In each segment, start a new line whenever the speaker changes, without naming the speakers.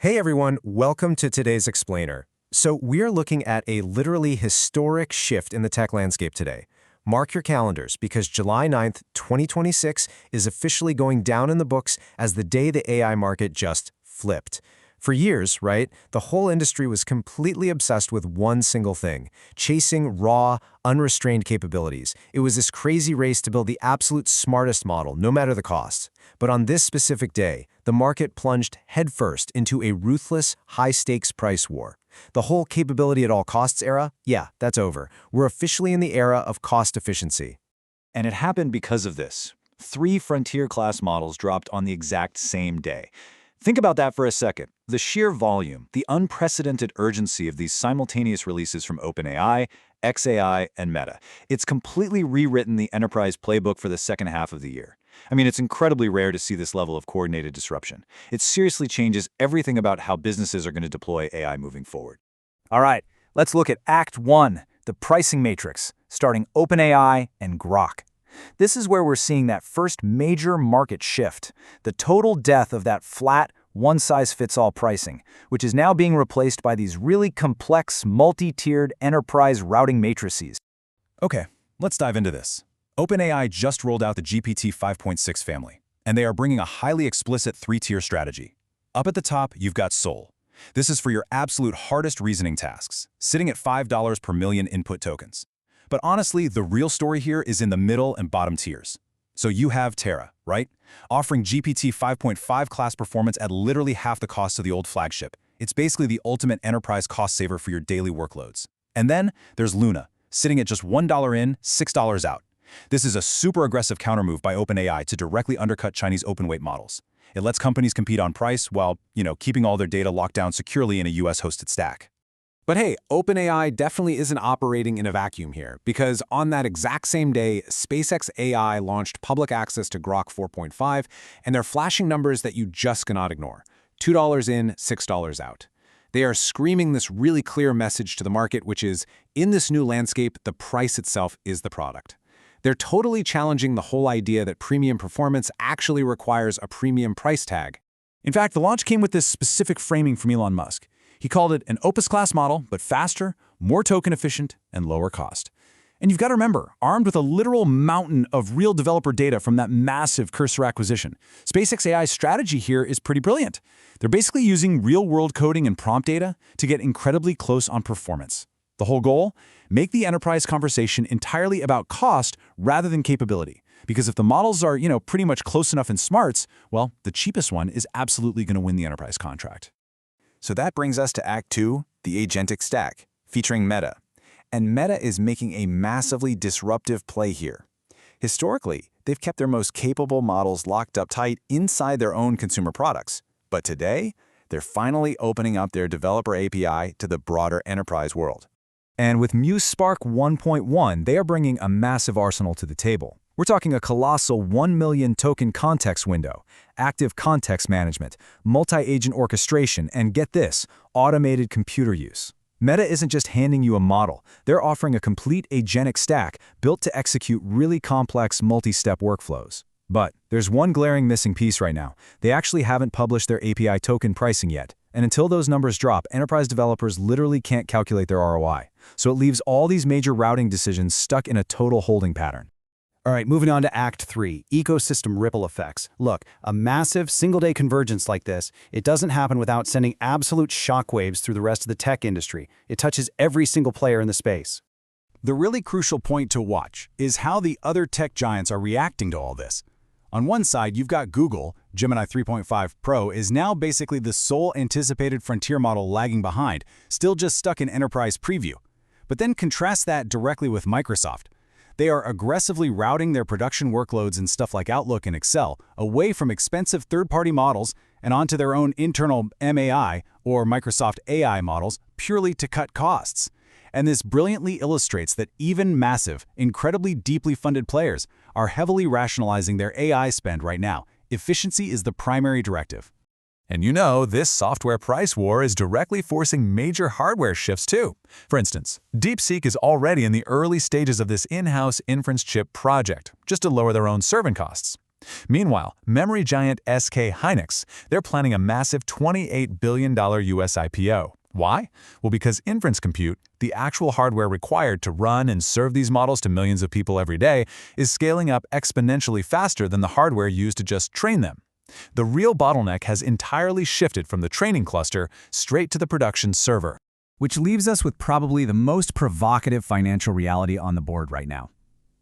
Hey everyone, welcome to today's Explainer. So we're looking at a literally historic shift in the tech landscape today. Mark your calendars because July 9th, 2026 is officially going down in the books as the day the AI market just flipped. For years, right, the whole industry was completely obsessed with one single thing, chasing raw, unrestrained capabilities. It was this crazy race to build the absolute smartest model, no matter the cost. But on this specific day, the market plunged headfirst into a ruthless, high-stakes price war. The whole capability at all costs era? Yeah, that's over. We're officially in the era of cost efficiency.
And it happened because of this. 3 frontier-class models dropped on the exact same day. Think about that for a second. The sheer volume, the unprecedented urgency of these simultaneous releases from OpenAI, xAI, and Meta. It's completely rewritten the enterprise playbook for the second half of the year. I mean, it's incredibly rare to see this level of coordinated disruption. It seriously changes everything about how businesses are going to deploy AI moving forward.
All right, let's look at Act 1, the pricing matrix, starting OpenAI and Grok. This is where we're seeing that first major market shift, the total death of that flat, one-size-fits-all pricing, which is now being replaced by these really complex, multi-tiered enterprise routing matrices.
Okay, let's dive into this. OpenAI just rolled out the GPT 5.6 family, and they are bringing a highly explicit 3-tier strategy. Up at the top, you've got Soul. This is for your absolute hardest reasoning tasks, sitting at $5 per million input tokens. But honestly, the real story here is in the middle and bottom tiers. So you have Terra, right? Offering GPT 5.5 class performance at literally half the cost of the old flagship. It's basically the ultimate enterprise cost saver for your daily workloads. And then there's Luna, sitting at just $1 in, $6 out. This is a super aggressive countermove by OpenAI to directly undercut Chinese open-weight models. It lets companies compete on price while, keeping all their data locked down securely in a US-hosted stack.
But hey, OpenAI definitely isn't operating in a vacuum here, because on that exact same day, SpaceX AI launched public access to Grok 4.5, and they're flashing numbers that you just cannot ignore. $2 in, $6 out. They are screaming this really clear message to the market, which is, in this new landscape, the price itself is the product. They're totally challenging the whole idea that premium performance actually requires a premium price tag.
In fact, the launch came with this specific framing from Elon Musk. He called it an Opus-class model, but faster, more token-efficient, and lower cost. And you've got to remember, armed with a literal mountain of real developer data from that massive Cursor acquisition, SpaceX AI's strategy here is pretty brilliant. They're basically using real-world coding and prompt data to get incredibly close on performance. The whole goal? Make the enterprise conversation entirely about cost rather than capability. Because if the models are, pretty much close enough in smarts, well, the cheapest one is absolutely going to win the enterprise contract.
So that brings us to Act 2, the agentic stack, featuring Meta. And Meta is making a massively disruptive play here. Historically, they've kept their most capable models locked up tight inside their own consumer products. But today, they're finally opening up their developer API to the broader enterprise world.
And with Muse Spark 1.1, they are bringing a massive arsenal to the table. We're talking a colossal 1 million token context window, active context management, multi-agent orchestration, and get this, automated computer use. Meta isn't just handing you a model. They're offering a complete agentic stack built to execute really complex multi-step workflows. But there's one glaring missing piece right now. They actually haven't published their API token pricing yet. And until those numbers drop, enterprise developers literally can't calculate their ROI. So it leaves all these major routing decisions stuck in a total holding pattern.
All right, moving on to Act 3, ecosystem ripple effects. Look, a massive single-day convergence like this, it doesn't happen without sending absolute shockwaves through the rest of the tech industry. It touches every single player in the space.
The really crucial point to watch is how the other tech giants are reacting to all this. On one side, you've got Google. Gemini 3.5 Pro is now basically the sole anticipated frontier model lagging behind, still just stuck in enterprise preview. But then contrast that directly with Microsoft. They are aggressively routing their production workloads in stuff like Outlook and Excel away from expensive third-party models and onto their own internal MAI or Microsoft AI models purely to cut costs. And this brilliantly illustrates that even massive, incredibly deeply funded players are heavily rationalizing their AI spend right now. Efficiency is the primary directive.
And this software price war is directly forcing major hardware shifts too. For instance, DeepSeek is already in the early stages of this in-house inference chip project, just to lower their own serving costs. Meanwhile, memory giant SK Hynix, they're planning a massive $28 billion US IPO. Why? Well, because inference compute, the actual hardware required to run and serve these models to millions of people every day, is scaling up exponentially faster than the hardware used to just train them. The real bottleneck has entirely shifted from the training cluster straight to the production server.
Which leaves us with probably the most provocative financial reality on the board right now.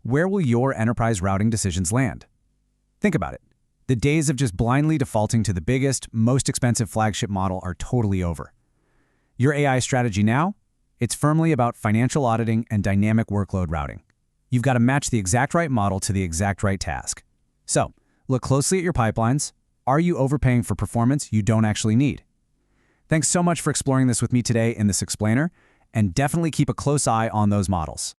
Where will your enterprise routing decisions land? Think about it. The days of just blindly defaulting to the biggest, most expensive flagship model are totally over. Your AI strategy now? It's firmly about financial auditing and dynamic workload routing. You've got to match the exact right model to the exact right task. So, look closely at your pipelines. Are you overpaying for performance you don't actually need? Thanks so much for exploring this with me today in this explainer, and definitely keep a close eye on those models.